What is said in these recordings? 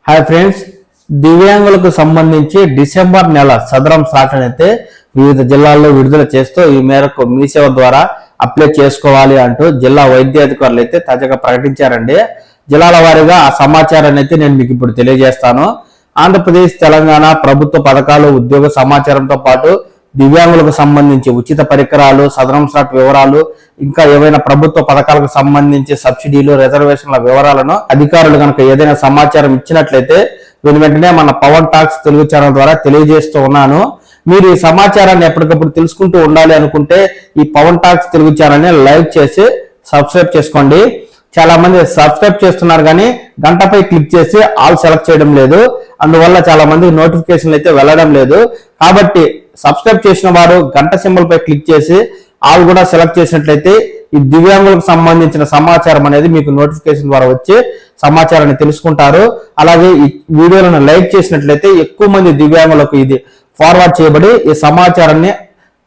Hi friends, దివ్యాంగులకు సంబంధించి December నెల సదరం స్లాట్ అయితే వివిధ జిల్లాల్లో విడుదల చేస్తూ ఈ మేరకు మీ సేవ ద్వారా అప్లై చేసుకోవాలి అంటూ జిల్లా వైద్య అధికారులు అయితే తాజాగా ప్రకటించారండి. జిల్లాల వారీగా ఆ సమాచారాన్ని అయితే నేను మీకు ఇప్పుడు తెలియజేస్తాను. ఆంధ్రప్రదేశ్, తెలంగాణ ప్రభుత్వ పథకాలు, ఉద్యోగ సమాచారంతో పాటు దివ్యాంగులకు సంబంధించి ఉచిత పరికరాలు, సదరం స్లాట్ వివరాలు, ఇంకా ఏవైనా ప్రభుత్వ పథకాలకు సంబంధించి సబ్సిడీలు, రిజర్వేషన్ల వివరాలను అధికారులు కనుక ఏదైనా సమాచారం ఇచ్చినట్లయితే వెంటనే మన పవన్ టాక్స్ తెలుగు ఛానల్ ద్వారా తెలియజేస్తూ ఉన్నాను. మీరు ఈ సమాచారాన్ని ఎప్పటికప్పుడు తెలుసుకుంటూ ఉండాలి అనుకుంటే ఈ పవన్ టాక్స్ తెలుగు ఛానల్ ని లైక్ చేసి సబ్స్క్రైబ్ చేసుకోండి. చాలా మంది సబ్స్క్రైబ్ చేస్తున్నారు కానీ గంటపై క్లిక్ చేసి ఆల్ సెలెక్ట్ చేయడం లేదు. అందువల్ల చాలా మంది నోటిఫికేషన్లు అయితే వెళ్ళడం లేదు. కాబట్టి సబ్స్క్రైబ్ చేసిన వారు గంట సింబల్ పై క్లిక్ చేసి ఆల్ కూడా సెలెక్ట్ చేసినట్లయితే ఈ దివ్యాంగులకు సంబంధించిన సమాచారం అనేది మీకు నోటిఫికేషన్ ద్వారా వచ్చి సమాచారాన్ని తెలుసుకుంటారు. అలాగే ఈ వీడియోలను లైక్ చేసినట్లయితే ఎక్కువ మంది దివ్యాంగులకు ఇది ఫార్వర్డ్ చేయబడి ఈ సమాచారాన్ని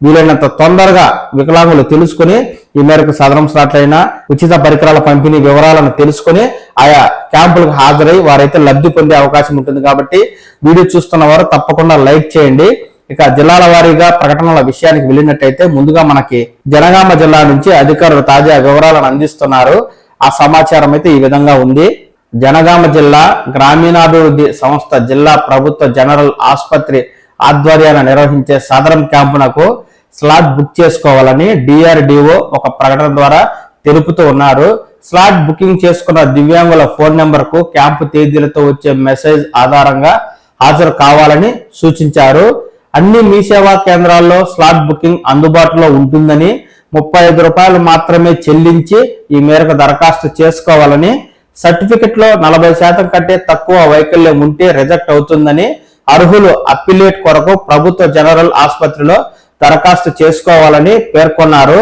వీలైనంత తొందరగా వికలాంగులు తెలుసుకుని ఈ మేరకు సదరం స్లాట్లైనా ఉచిత పరికరాల పంపిణీ వివరాలను తెలుసుకుని ఆయా క్యాంపులకు హాజరై వారైతే లబ్ధి పొందే అవకాశం ఉంటుంది. కాబట్టి వీడియో చూస్తున్న వారు తప్పకుండా లైక్ చేయండి. ఇక జిల్లాల వారీగా ప్రకటనల విషయానికి వెళ్ళినట్టయితే ముందుగా మనకి జనగామ జిల్లా నుంచి అధికారులు తాజా వివరాలను అందిస్తున్నారు. ఆ సమాచారం అయితే ఈ విధంగా ఉంది. జనగామ జిల్లా గ్రామీణాభివృద్ధి సంస్థ జిల్లా ప్రభుత్వ జనరల్ ఆసుపత్రి ఆధ్వర్యాన నిర్వహించే సదరం క్యాంపునకు స్లాట్ బుక్ చేసుకోవాలని DRDO ఒక ప్రకటన ద్వారా తెలుపుతూ ఉన్నారు. స్లాట్ బుకింగ్ చేసుకున్న దివ్యాంగుల ఫోన్ నెంబర్ కు క్యాంపు తేదీలతో వచ్చే మెసేజ్ ఆధారంగా హాజరు కావాలని సూచించారు. అన్ని మీ సేవా కేంద్రాల్లో స్లాట్ బుకింగ్ అందుబాటులో ఉంటుందని, 35 రూపాయలు మాత్రమే చెల్లించి ఈ మేరకు దరఖాస్తు చేసుకోవాలని, సర్టిఫికెట్ లో 40% కంటే తక్కువ వైకల్యం ఉంటే రిజెక్ట్ అవుతుందని, అర్హులు అప్పిలేట్ కొరకు ప్రభుత్వ జనరల్ ఆసుపత్రిలో దరఖాస్తు చేసుకోవాలని పేర్కొన్నారు.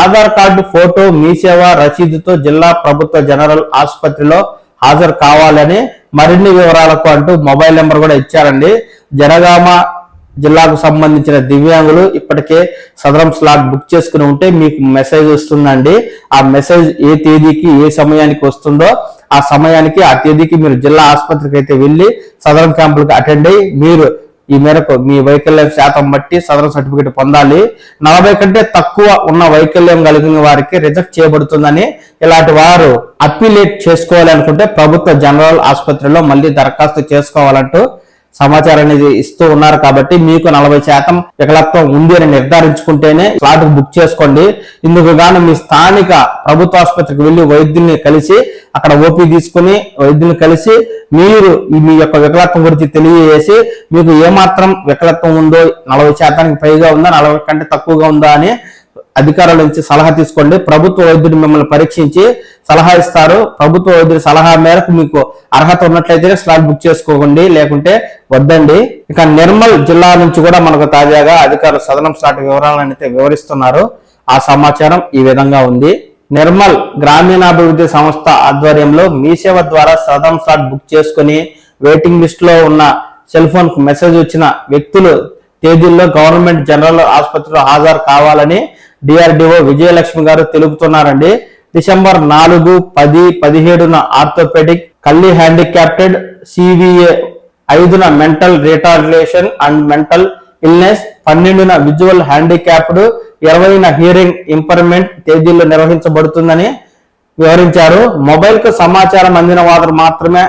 ఆధార్ కార్డు, ఫోటో, మీ సేవ రసీదుతో జిల్లా ప్రభుత్వ జనరల్ ఆసుపత్రిలో హాజరు కావాలని, మరిన్ని వివరాలకు అంటూ మొబైల్ నెంబర్ కూడా ఇచ్చారండి. జనగామ జిల్లాకు సంబంధించిన దివ్యాంగులు ఇప్పటికే సదరం స్లాట్ బుక్ చేసుకుని ఉంటే మీకు మెసేజ్ వస్తుందండి. ఆ మెసేజ్ ఏ తేదీకి ఏ సమయానికి వస్తుందో ఆ సమయానికి ఆ తేదీకి మీరు జిల్లా ఆసుపత్రికి అయితే వెళ్ళి సదరం క్యాంపులకు అటెండ్ అయ్యి మీరు ఈ మేరకు మీ వైకల్యం శాతం బట్టి సదరం సర్టిఫికేట్ పొందాలి. 40 కంటే తక్కువ ఉన్న వైకల్యం కలిగిన వారికి రిజెక్ట్ చేయబడుతుందని, ఇలాంటి వారు అప్పీలేట్ చేసుకోవాలి అనుకుంటే ప్రభుత్వ జనరల్ ఆసుపత్రిలో మళ్ళీ దరఖాస్తు చేసుకోవాలంటూ సమాచారాన్ని ఇస్తూ ఉన్నారు. కాబట్టి మీకు 40% వికలత్వం ఉంది అని నిర్ధారించుకుంటేనే స్లాట్ బుక్ చేసుకోండి. ఇందుకు గాను మీ స్థానిక ప్రభుత్వ ఆసుపత్రికి వెళ్లి వైద్యుల్ని కలిసి అక్కడ ఓపీ తీసుకుని వైద్యుల్ని కలిసి మీరు మీ యొక్క వికలత్వం గురించి తెలియజేసి మీకు ఏమాత్రం వికలత్వం ఉందో, 40% పైగా ఉందా, 40 కంటే తక్కువగా ఉందా అని అధికారుల నుంచి సలహా తీసుకోండి. ప్రభుత్వ వైద్యుడు మిమ్మల్ని పరీక్షించి సలహా ఇస్తారు. ప్రభుత్వ వైద్యుడి సలహా మేరకు మీకు అర్హత ఉన్నట్లయితే స్లాట్ బుక్ చేసుకోండి, లేకుంటే వద్దండి. ఇక నిర్మల్ జిల్లా నుంచి కూడా మనకు తాజాగా అధికారులు సదనం స్లాట్ వివరాలను అయితే వివరిస్తున్నారు. ఆ సమాచారం ఈ విధంగా ఉంది. నిర్మల్ గ్రామీణాభివృద్ధి సంస్థ ఆధ్వర్యంలో మీ సేవ ద్వారా సదరం స్లాట్ బుక్ చేసుకుని వెయిటింగ్ లిస్ట్ లో ఉన్న సెల్ ఫోన్ కు మెసేజ్ వచ్చిన వ్యక్తులు తేదీల్లో గవర్నమెంట్ జనరల్ ఆసుపత్రిలో హాజరు కావాలని DRDO విజయలక్ష్మి గారు తెలుపుతున్నారండి. డిసెంబర్ 4, 10, 17న ఆర్థోపెడిక్, కళ్ళి హ్యాండిక్యాప్టెడ్, CVA, 5న mental retardation and mental illness, 12న విజువల్ హ్యాండిక్యాప్డ్, 20న హియరింగ్ ఇంపర్మెంట్ తేదీల్లో నిర్వహించబడుతుందని వివరించారు. మొబైల్ కు సమాచారం అందిన వారు మాత్రమే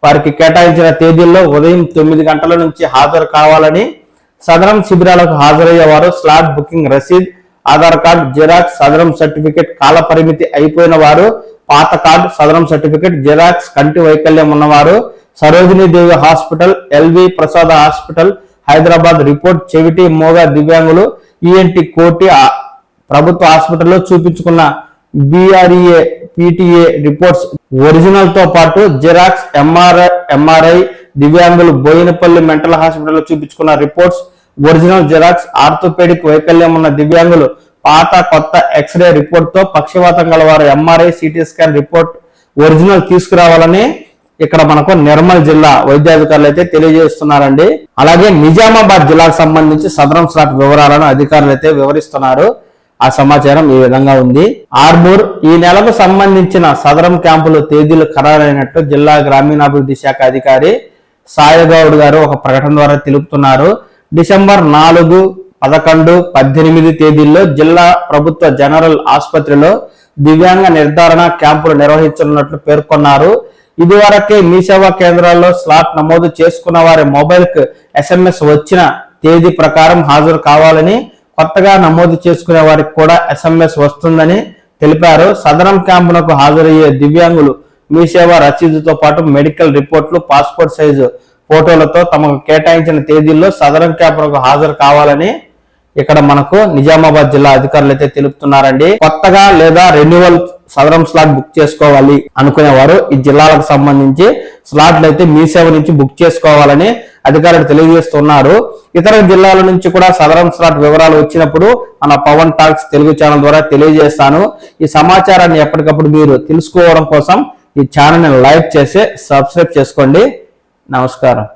వారికి కేటాయించిన తేదీల్లో ఉదయం 9 గంటల నుంచి హాజరు కావాలని, సదరం శిబిరాలకు హాజరయ్యే వారు స్లాట్ బుకింగ్ రసీద్, Aadhaar card xerox, Sadarem certificate కాల పరిమితి అయిపోయిన వారు, పాత కార్డు, సదరం సర్టిఫికెట్ జిరాక్స్, కంటి వైకల్యం ఉన్నవారు, Sarojini Devi hospital, LV Prasad hospital Hyderabad report, చెవిటి మోగ దివ్యాంగులు, ENT కోటి ప్రభుత్వ హాస్పిటల్లో చూపించుకున్న BREA PTA రిపోర్ట్స్ ఒరిజినల్ తో పాటు జిరాక్స్, MRI దివ్యాంగులు బోయినపల్లి మెంటల్ హాస్పిటల్లో చూపించుకున్న రిపోర్ట్స్ ఒరిజినల్ జిరాక్స్, ఆర్థోపెడిక్ వైకల్యం ఉన్న దివ్యాంగులు పాత కొత్త ఎక్స్రే రిపోర్ట్ తో, పక్షవాతం గలవారు MRI CT scan report original తీసుకురావాలని ఇక్కడ మనకు నిర్మల్ జిల్లా వైద్యాధికారులు అయితే తెలియజేస్తున్నారండి. అలాగే నిజామాబాద్ జిల్లాకు సంబంధించి సదరం స్లాట్ వివరాలను అధికారులు అయితే వివరిస్తున్నారు. ఆ సమాచారం ఈ విధంగా ఉంది. ఆర్మూర్ ఈ నెలకు సంబంధించిన సదరం క్యాంపులు తేదీలు ఖరారైనట్టు జిల్లా గ్రామీణాభివృద్ధి శాఖ అధికారి సాయగౌడ్ గారు ఒక ప్రకటన ద్వారా తెలుపుతున్నారు. డిసెంబర్ 4, 11, 18 తేదీల్లో జిల్లా ప్రభుత్వ జనరల్ ఆసుపత్రిలో దివ్యాంగ నిర్ధారణ క్యాంపులు నిర్వహించనున్నట్లు పేర్కొన్నారు. ఇదివరకే మీ సేవా కేంద్రాల్లో స్లాట్ నమోదు చేసుకున్న వారి మొబైల్ కు SMS వచ్చిన తేదీ ప్రకారం హాజరు కావాలని, కొత్తగా నమోదు చేసుకునే వారికి కూడా SMS వస్తుందని తెలిపారు. సదరం క్యాంపునకు హాజరయ్యే దివ్యాంగులు మీ సేవ రసీదుతో పాటు మెడికల్ రిపోర్ట్లు, పాస్పోర్ట్ సైజు ఫోటోలతో తమకు కేటాయించిన తేదీల్లో సదరం క్యాంపునకు హాజరు కావాలని ఇక్కడ మనకు నిజామాబాద్ జిల్లా అధికారులు అయితే తెలుపుతున్నారండి. కొత్తగా లేదా రెన్యువల్ సదరం స్లాట్ బుక్ చేసుకోవాలి అనుకునేవారు ఈ జిల్లాలకు సంబంధించి స్లాట్లు అయితే మీ సేవ నుంచి బుక్ చేసుకోవాలని అధికారులు తెలియజేస్తున్నారు. ఇతర జిల్లాల నుంచి కూడా సదరం స్లాట్ వివరాలు వచ్చినప్పుడు మన పవన్ టాక్స్ తెలుగు ఛానల్ ద్వారా తెలియజేస్తాను. ఈ సమాచారాన్ని ఎప్పటికప్పుడు మీరు తెలుసుకోవడం కోసం ఈ ఛానల్ ని లైక్ చేసి సబ్స్క్రైబ్ చేసుకోండి. నమస్కారం.